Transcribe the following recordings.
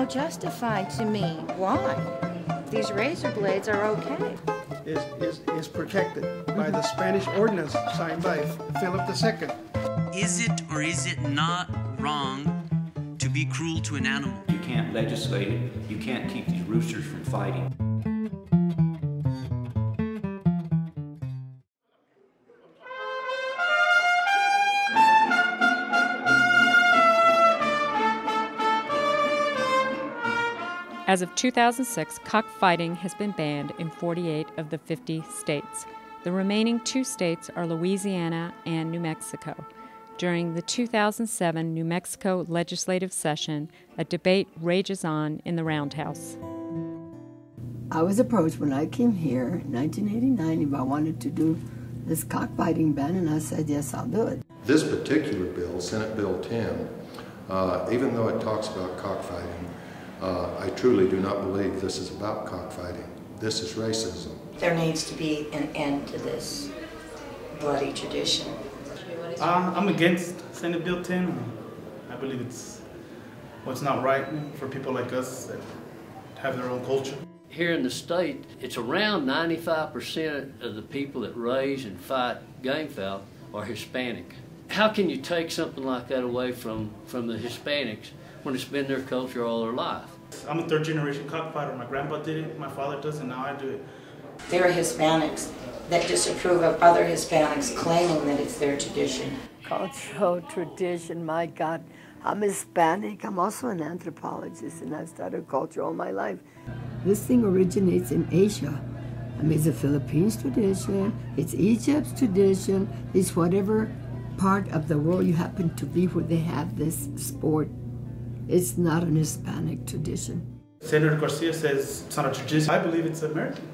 now justify to me why these razor blades are okay. Is protected by the Spanish ordinance signed by Philip II. Is it or is it not wrong to be cruel to an animal? You can't legislate it. You can't keep these roosters from fighting. As of 2006, cockfighting has been banned in 48 of the 50 states. The remaining 2 states are Louisiana and New Mexico. During the 2007 New Mexico legislative session, a debate rages on in the Roundhouse. I was approached when I came here in 1989 if I wanted to do this cockfighting ban, and I said, yes, I'll do it. This particular bill, Senate Bill 10, even though it talks about cockfighting, I truly do not believe this is about cockfighting. This is racism. There needs to be an end to this bloody tradition. I'm against Senate Bill 10. I believe it's not right for people like us that have their own culture. Here in the state, it's around 95% of the people that raise and fight gamefowl are Hispanic. How can you take something like that away from the Hispanics when it's been their culture all their life? I'm a third-generation cockfighter. My grandpa did it, my father does, and now I do it. There are Hispanics that disapprove of other Hispanics claiming that it's their tradition. Cultural tradition, my God. I'm Hispanic. I'm also an anthropologist, and I've studied culture all my life. This thing originates in Asia. I mean, it's a Philippines tradition, it's Egypt's tradition, it's whatever part of the world you happen to be where they have this sport. It's not an Hispanic tradition. Senator Garcia says it's not a tradition. I believe it's American.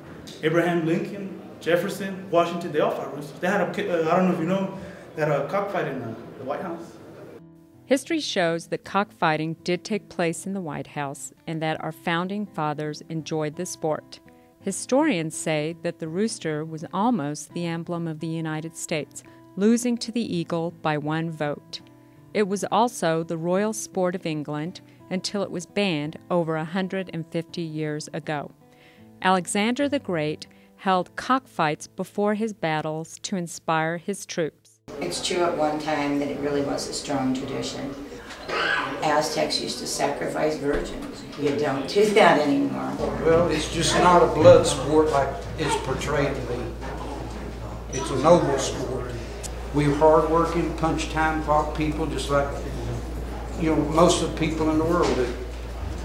Abraham Lincoln, Jefferson, Washington, they all fought roosters. They had I don't know if you know, they had a cockfight in the White House. History shows that cockfighting did take place in the White House and that our founding fathers enjoyed the sport. Historians say that the rooster was almost the emblem of the United States, losing to the eagle by 1 vote. It was also the royal sport of England until it was banned over 150 years ago. Alexandra the Great held cockfights before his battles to inspire his troops. It's true at one time that it really was a strong tradition. Aztecs used to sacrifice virgins. You don't do that anymore. Well, it's just not a blood sport like it's portrayed to be. It's a noble sport. We're hard-working, punch-time clock people, just like most of the people in the world do.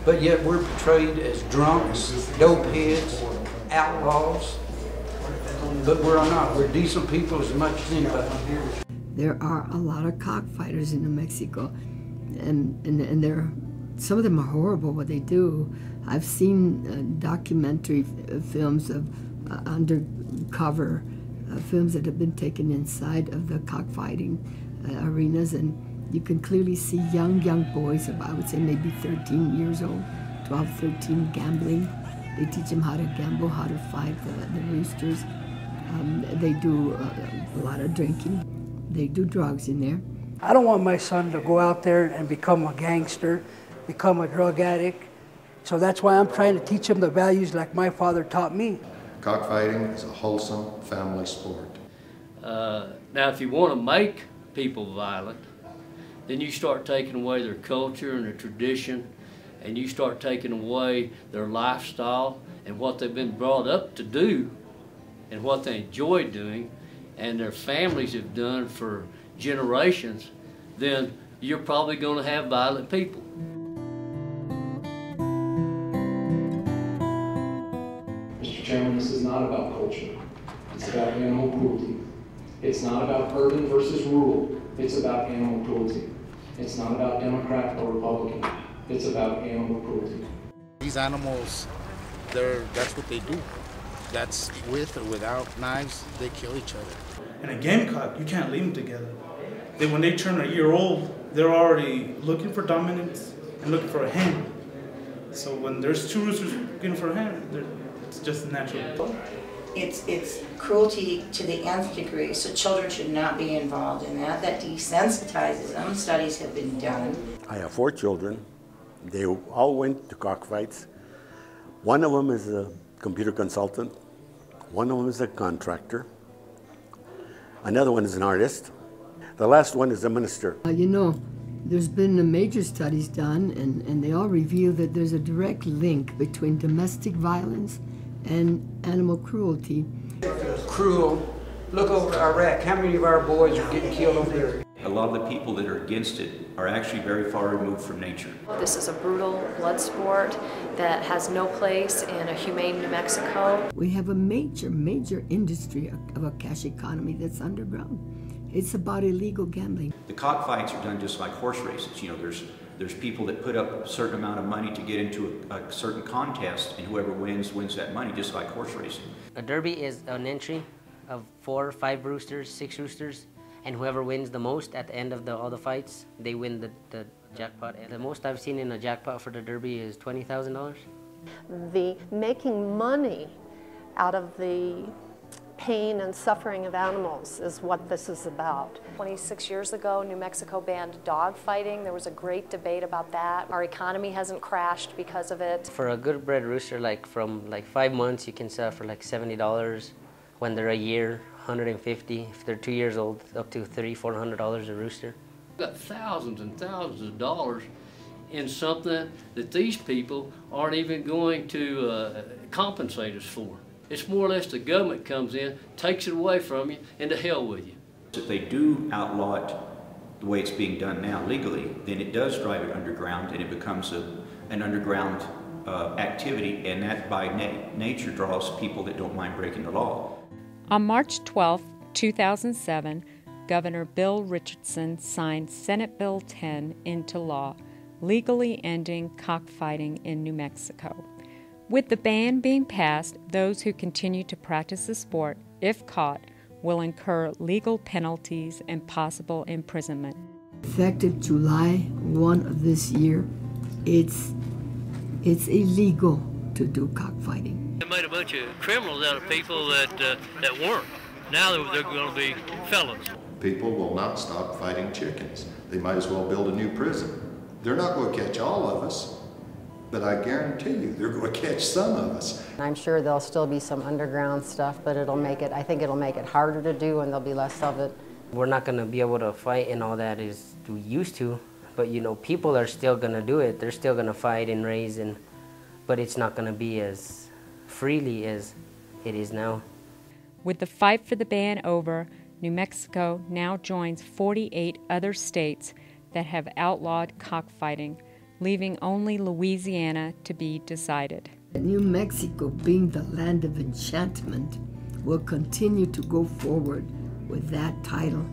But yet we're portrayed as drunks, dopeheads, outlaws. But we're not. We're decent people as much as anybody. There are a lot of cockfighters in New Mexico, and they're, some of them are horrible what they do. I've seen documentary films of undercover films that have been taken inside of the cockfighting arenas, and you can clearly see young boys, I would say maybe 13 years old, 12, 13, gambling. They teach them how to gamble, how to fight the roosters. They do a lot of drinking. They do drugs in there. I don't want my son to go out there and become a gangster, become a drug addict. So that's why I'm trying to teach him the values like my father taught me. Cockfighting is a wholesome family sport. Now, if you want to make people violent, then you start taking away their culture and their tradition, and you start taking away their lifestyle and what they've been brought up to do and what they enjoy doing and their families have done for generations, then you're probably going to have violent people. Mr. Chairman, this is not about culture. It's about animal cruelty. It's not about urban versus rural. It's about animal cruelty. It's not about Democrat or Republican. It's about animal cruelty. These animals, that's what they do. That's with or without knives, they kill each other. And a gamecock, you can't leave them together. When they turn a year old, they're already looking for dominance and looking for a hen. So when there's 2 roosters looking for a hen, it's just natural. It's cruelty to the nth degree, so children should not be involved in that. That desensitizes them. Studies have been done. I have 4 children. They all went to cockfights. One of them is a computer consultant. One of them is a contractor. Another one is an artist. The last one is a minister. You know, there's been major studies done, and they all reveal that there's a direct link between domestic violence and animal cruelty. Cruel. Look over to Iraq. How many of our boys are getting killed over there? A lot of the people that are against it are actually very far removed from nature. This is a brutal blood sport that has no place in a humane New Mexico. We have a major industry of a cash economy that's underground. It's about illegal gambling. The cockfights are done just like horse races. You know, there's people that put up a certain amount of money to get into a certain contest, and whoever wins that money, just like horse racing. A derby is an entry of 4 or 5 roosters, 6 roosters, and whoever wins the most at the end of all the fights, they win the jackpot. And the most I've seen in a jackpot for the derby is $20,000. The making money out of the pain and suffering of animals is what this is about. 26 years ago, New Mexico banned dog fighting. There was a great debate about that. Our economy hasn't crashed because of it. For a good bred rooster, from 5 months, you can sell for like $70. When they're a year, $150. If they're 2 years old, up to $300-400 a rooster. We've got thousands and thousands of dollars in something that these people aren't even going to compensate us for. It's more or less the government comes in, takes it away from you, and to hell with you. If they do outlaw it the way it's being done now legally, then it does drive it underground, and it becomes an underground activity, and that by nature draws people that don't mind breaking the law. On March 12, 2007, Governor Bill Richardson signed Senate Bill 10 into law, legally ending cockfighting in New Mexico. With the ban being passed, those who continue to practice the sport, if caught, will incur legal penalties and possible imprisonment. Effective July 1 of this year, it's illegal to do cockfighting. They made a bunch of criminals out of people that weren't. Now they're going to be felons. People will not stop fighting chickens. They might as well build a new prison. They're not going to catch all of us, but I guarantee you they're going to catch some of us. I'm sure there'll still be some underground stuff, but I think it'll make it harder to do, and there'll be less of it. We're not going to be able to fight and all that as we used to, but people are still going to do it. They're still going to fight and raise, but it's not going to be as freely as it is now. With the fight for the ban over, New Mexico now joins 48 other states that have outlawed cockfighting, leaving only Louisiana to be decided. New Mexico, being the land of enchantment, will continue to go forward with that title.